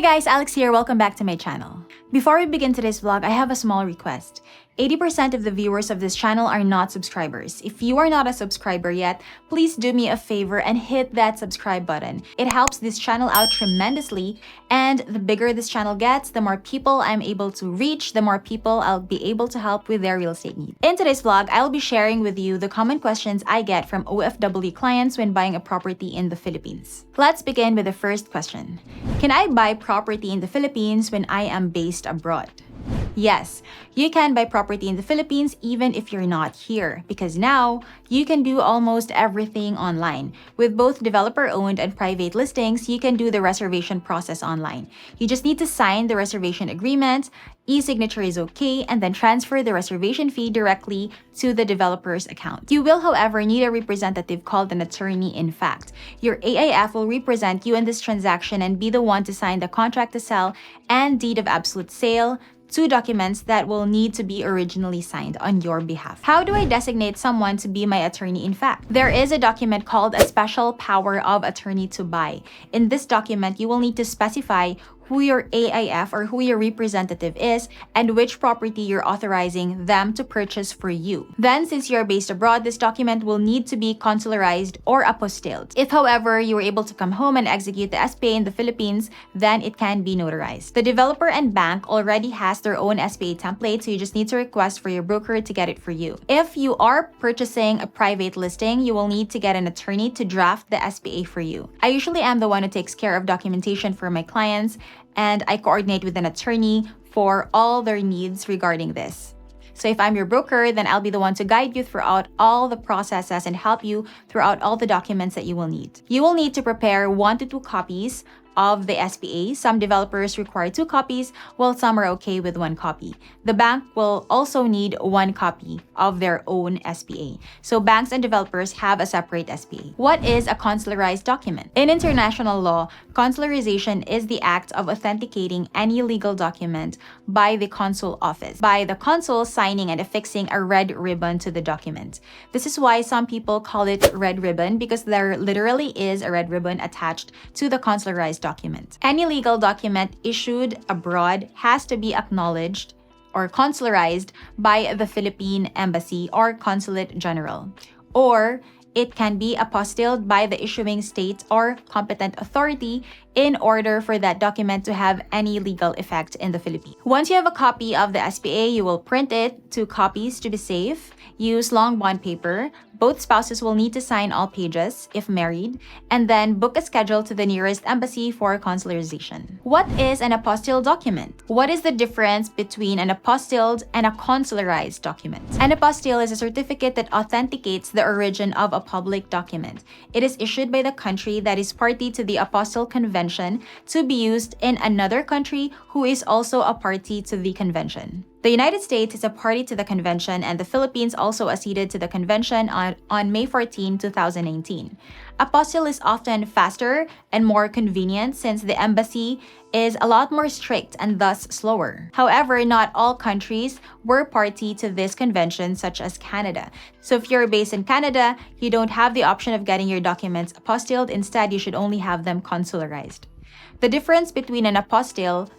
guys, Alex here. Welcome back to my channel. Before we begin today's vlog, I have a small request. 80% of the viewers of this channel are not subscribers. If you are not a subscriber yet, please do me a favor and hit that subscribe button. It helps this channel out tremendously, and the bigger this channel gets, the more people I'm able to reach, the more people I'll be able to help with their real estate needs. In today's vlog, I'll be sharing with you the common questions I get from OFW clients when buying a property in the Philippines. Let's begin with the first question. Can I buy property in the Philippines when I am based abroad? Yes, you can buy property in the Philippines even if you're not here, because now you can do almost everything online. With both developer-owned and private listings, you can do the reservation process online. You just need to sign the reservation agreement, e-signature is okay, and then transfer the reservation fee directly to the developer's account. You will, however, need a representative called an attorney. In fact, your AIF will represent you in this transaction and be the one to sign the contract to sell and deed of absolute sale, two documents that will need to be originally signed on your behalf. How do I designate someone to be my attorney? In fact, there is a document called a special power of attorney to buy. In this document, you will need to specify who your AIF or who your representative is and which property you're authorizing them to purchase for you. Then, since you're based abroad, this document will need to be consularized or apostilled. If, however, you were able to come home and execute the SPA in the Philippines, then it can be notarized. The developer and bank already has their own SPA template, so you just need to request for your broker to get it for you. If you are purchasing a private listing, you will need to get an attorney to draft the SPA for you. I usually am the one who takes care of documentation for my clients, and I coordinate with an attorney for all their needs regarding this. So if I'm your broker, then I'll be the one to guide you throughout all the processes and help you throughout all the documents that you will need. You will need to prepare 1 to 2 copies of the SPA. Some developers require 2 copies, while some are okay with 1 copy. The bank will also need 1 copy of their own SPA. So banks and developers have a separate SPA. What is a consularized document? In international law, consularization is the act of authenticating any legal document by the consul office, by the consul signing and affixing a red ribbon to the document. This is why some people call it red ribbon, because there literally is a red ribbon attached to the consularized document. Any legal document issued abroad has to be acknowledged or consularized by the Philippine Embassy or Consulate General, or it can be apostilled by the issuing state or competent authority in order for that document to have any legal effect in the Philippines. Once you have a copy of the SPA, you will print it 2 copies to be safe. Use long bond paper. Both spouses will need to sign all pages if married, and then book a schedule to the nearest embassy for consularization. What is an apostilled document? What is the difference between an apostilled and a consularized document? An apostille is a certificate that authenticates the origin of a public document. It is issued by the country that is party to the Apostilled Convention to be used in another country who is also a party to the convention. The United States is a party to the convention, and the Philippines also acceded to the convention on May 14, 2019. Apostille is often faster and more convenient since the embassy is a lot more strict and thus slower. However, not all countries were party to this convention, such as Canada. So if you're based in Canada, you don't have the option of getting your documents apostilled. Instead, you should only have them consularized. The difference between an apostilled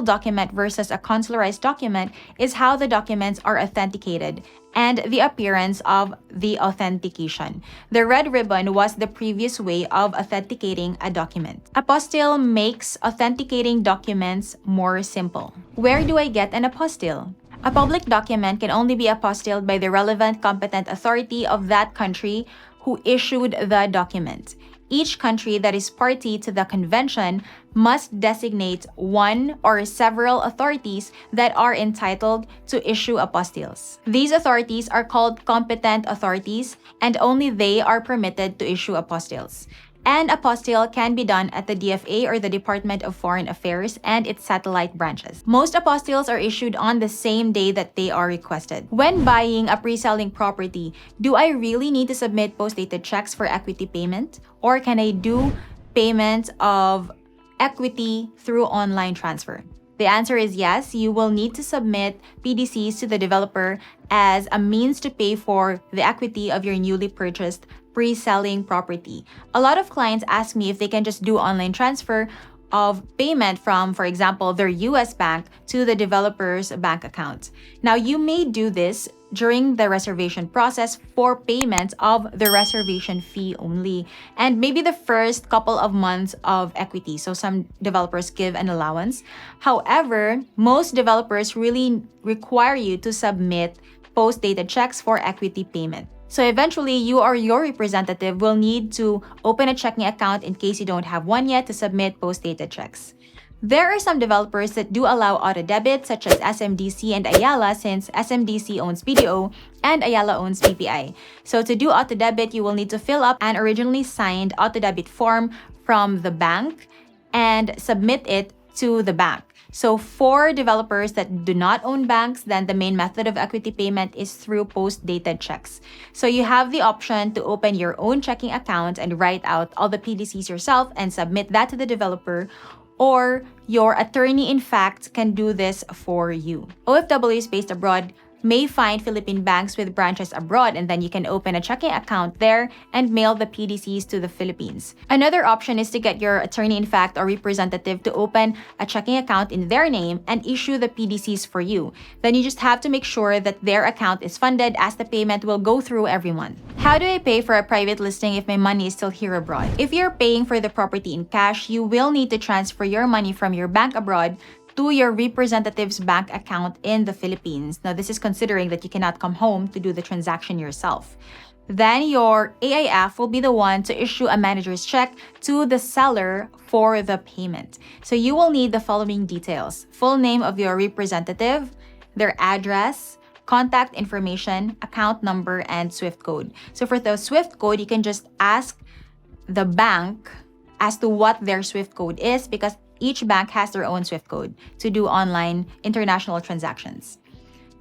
document versus a consularized document is how the documents are authenticated and the appearance of the authentication. The red ribbon was the previous way of authenticating a document. Apostille makes authenticating documents more simple. Where do I get an apostille? A public document can only be apostilled by the relevant competent authority of that country who issued the document. Each country that is party to the convention must designate one or several authorities that are entitled to issue apostilles. These authorities are called competent authorities, and only they are permitted to issue apostilles. An apostille can be done at the DFA or the Department of Foreign Affairs and its satellite branches. Most apostilles are issued on the same day that they are requested. When buying a pre-selling property, do I really need to submit post-dated checks for equity payment? Or can I do payment of equity through online transfer? The answer is yes. You will need to submit PDCs to the developer as a means to pay for the equity of your newly purchased pre-selling property. A lot of clients ask me if they can just do online transfer of payment from, for example, their US bank to the developer's bank account. Now, you may do this during the reservation process for payment of the reservation fee only, and maybe the first couple of months of equity. So some developers give an allowance. However, most developers really require you to submit post-dated checks for equity payment. So eventually, you or your representative will need to open a checking account in case you don't have one yet to submit post-dated checks. There are some developers that do allow auto-debit, such as SMDC and Ayala, since SMDC owns BDO and Ayala owns PPI. So to do auto-debit, you will need to fill up an originally signed auto-debit form from the bank and submit it to the bank. So for developers that do not own banks, then the main method of equity payment is through post-dated checks. So you have the option to open your own checking account and write out all the PDCs yourself and submit that to the developer, or your attorney, in fact, can do this for you. OFWs based abroad may find Philippine banks with branches abroad, and then you can open a checking account there and mail the PDCs to the Philippines. Another option is to get your attorney, in fact, or representative to open a checking account in their name and issue the PDCs for you. Then you just have to make sure that their account is funded, as the payment will go through every month. How do I pay for a private listing if my money is still here abroad? If you're paying for the property in cash, you will need to transfer your money from your bank abroad to your representative's bank account in the Philippines. Now, this is considering that you cannot come home to do the transaction yourself. Then your AIF will be the one to issue a manager's check to the seller for the payment. So you will need the following details: full name of your representative, their address, contact information, account number, and SWIFT code. So for the SWIFT code, you can just ask the bank as to what their SWIFT code is, because each bank has their own SWIFT code to do online international transactions.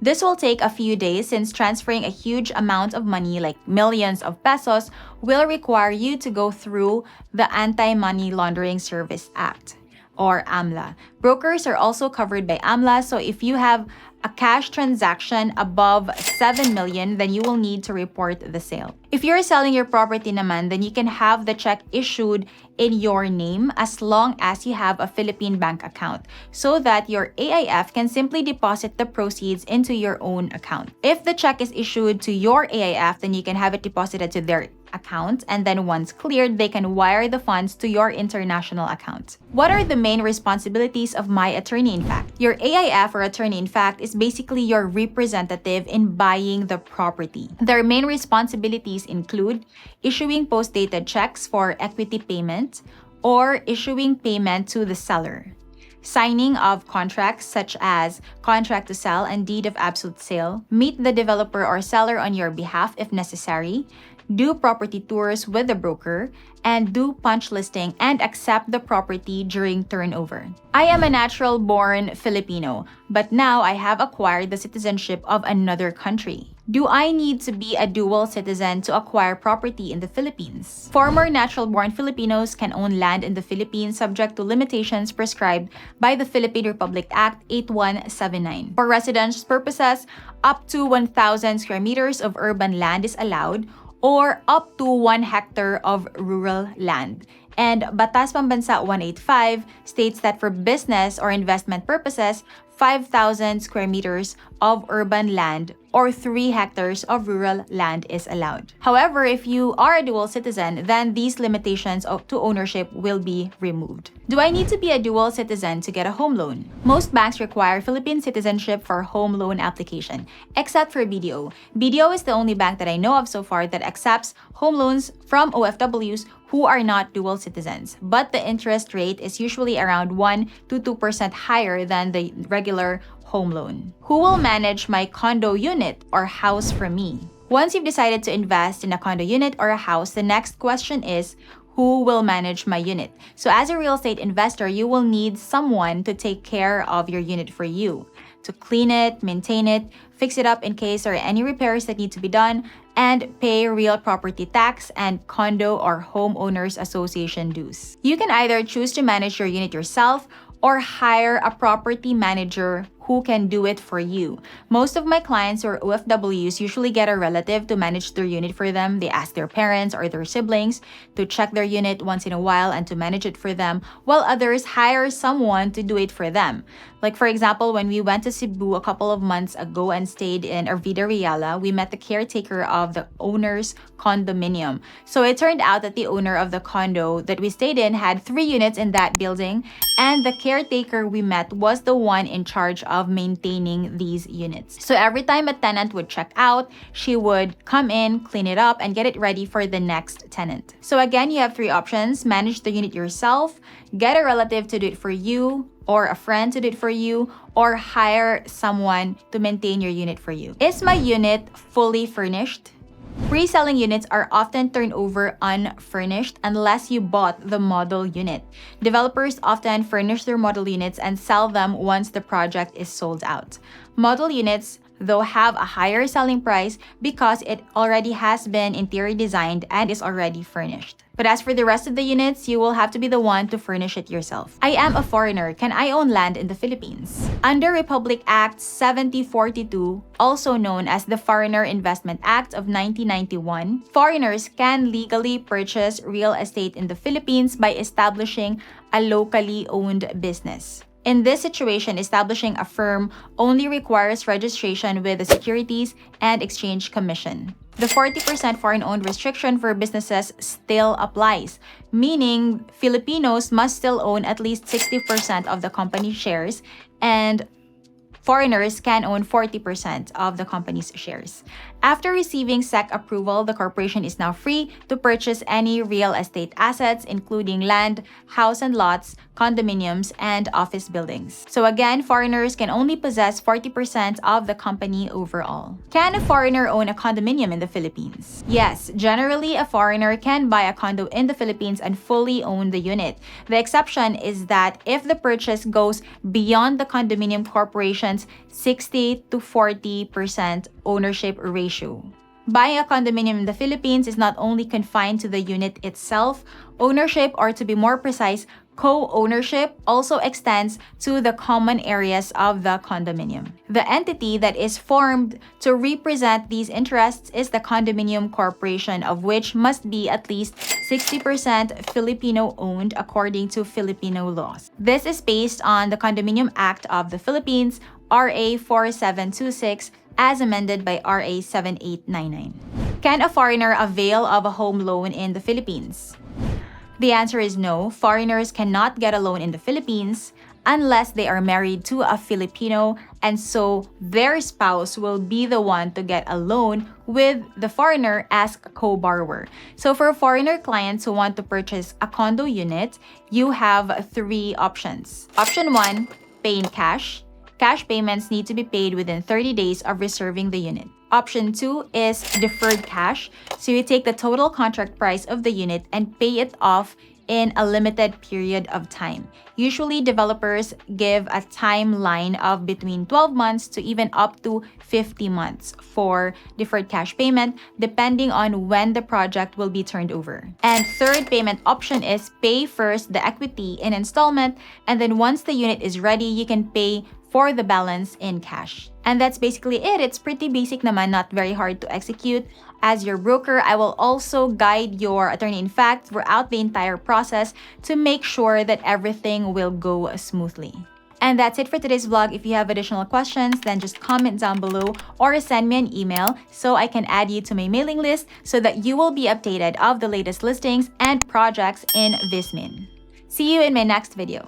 This will take a few days, since transferring a huge amount of money, like millions of pesos, will require you to go through the Anti-Money Laundering Service Act, or AMLA. Brokers are also covered by AMLA, so if you have a cash transaction above 7 million, then you will need to report the sale. If you're selling your property naman, then you can have the check issued in your name as long as you have a Philippine bank account, so that your AIF can simply deposit the proceeds into your own account. If the check is issued to your AIF, then you can have it deposited to their account, and then once cleared, they can wire the funds to your international account. What are the main responsibilities of my attorney in fact? Your AIF, or attorney in fact, is basically your representative in buying the property. Their main responsibilities include issuing post-dated checks for equity payment or issuing payment to the seller, signing of contracts such as contract to sell and deed of absolute sale, meet the developer or seller on your behalf if necessary, do property tours with the broker, and do punch listing and accept the property during turnover. I am a natural-born Filipino, but now I have acquired the citizenship of another country. Do I need to be a dual citizen to acquire property in the Philippines? Former natural-born Filipinos can own land in the Philippines subject to limitations prescribed by the Philippine Republic Act 8179. For residence purposes, up to 1,000 square meters of urban land is allowed, or up to 1 hectare of rural land. And Batas Pambansa 185 states that for business or investment purposes, 5,000 square meters of urban land or 3 hectares of rural land is allowed. However, if you are a dual citizen, then these limitations to ownership will be removed. Do I need to be a dual citizen to get a home loan? Most banks require Philippine citizenship for home loan application, except for BDO. BDO is the only bank that I know of so far that accepts home loans from OFWs who are not dual citizens, but the interest rate is usually around 1 to 2% higher than the regular home loan. Who will manage my condo unit or house for me? Once you've decided to invest in a condo unit or a house, the next question is, who will manage my unit? So as a real estate investor, you will need someone to take care of your unit for you, to clean it, maintain it, fix it up in case there are any repairs that need to be done, and pay real property tax and condo or homeowners association dues. You can either choose to manage your unit yourself or hire a property manager who can do it for you. Most of my clients who are OFWs usually get a relative to manage their unit for them. They ask their parents or their siblings to check their unit once in a while and to manage it for them, while others hire someone to do it for them. Like for example, when we went to Cebu a couple of months ago and stayed in Arvida Reala, we met the caretaker of the owner's condominium. So it turned out that the owner of the condo that we stayed in had 3 units in that building, and the caretaker we met was the one in charge of maintaining these units. So every time a tenant would check out, she would come in, clean it up, and get it ready for the next tenant. So again, you have 3 options: manage the unit yourself, get a relative to do it for you, or a friend to do it for you, or hire someone to maintain your unit for you. Is my unit fully furnished? Pre-selling units are often turned over unfurnished unless you bought the model unit. Developers often furnish their model units and sell them once the project is sold out. Model units, though, have a higher selling price because it already has been interior designed and is already furnished. But as for the rest of the units, you will have to be the one to furnish it yourself. I am a foreigner. Can I own land in the Philippines? Under Republic Act 7042, also known as the Foreigner Investment Act of 1991, foreigners can legally purchase real estate in the Philippines by establishing a locally owned business. In this situation, establishing a firm only requires registration with the Securities and Exchange Commission. The 40% foreign-owned restriction for businesses still applies, meaning Filipinos must still own at least 60% of the company shares, and foreigners can own 40% of the company's shares. After receiving SEC approval, the corporation is now free to purchase any real estate assets, including land, house and lots, condominiums, and office buildings. So again, foreigners can only possess 40% of the company overall. Can a foreigner own a condominium in the Philippines? Yes, generally a foreigner can buy a condo in the Philippines and fully own the unit. The exception is that if the purchase goes beyond the condominium corporation's 60 to 40% ownership ratio. Buying a condominium in the Philippines is not only confined to the unit itself. Ownership, or to be more precise, co-ownership, also extends to the common areas of the condominium. The entity that is formed to represent these interests is the condominium corporation, of which must be at least 60% Filipino-owned according to Filipino laws. This is based on the Condominium Act of the Philippines, RA 4726, as amended by RA 7899. Can a foreigner avail of a home loan in the Philippines? The answer is no. Foreigners cannot get a loan in the Philippines unless they are married to a Filipino, and so their spouse will be the one to get a loan with the foreigner as a co-borrower. So for foreigner clients who want to purchase a condo unit, you have 3 options. Option 1, pay in cash. Cash payments need to be paid within 30 days of reserving the unit. Option 2 is deferred cash. So you take the total contract price of the unit and pay it off in a limited period of time. Usually, developers give a timeline of between 12 months to even up to 50 months for deferred cash payment, depending on when the project will be turned over. And third payment option is pay first the equity in installment, and then once the unit is ready, you can pay for the balance in cash. And that's basically it. It's pretty basic naman, not very hard to execute. As your broker, I will also guide your attorney-in-fact throughout the entire process to make sure that everything will go smoothly. And that's it for today's vlog. If you have additional questions, then just comment down below or send me an email so I can add you to my mailing list so that you will be updated of the latest listings and projects in Vismin. See you in my next video.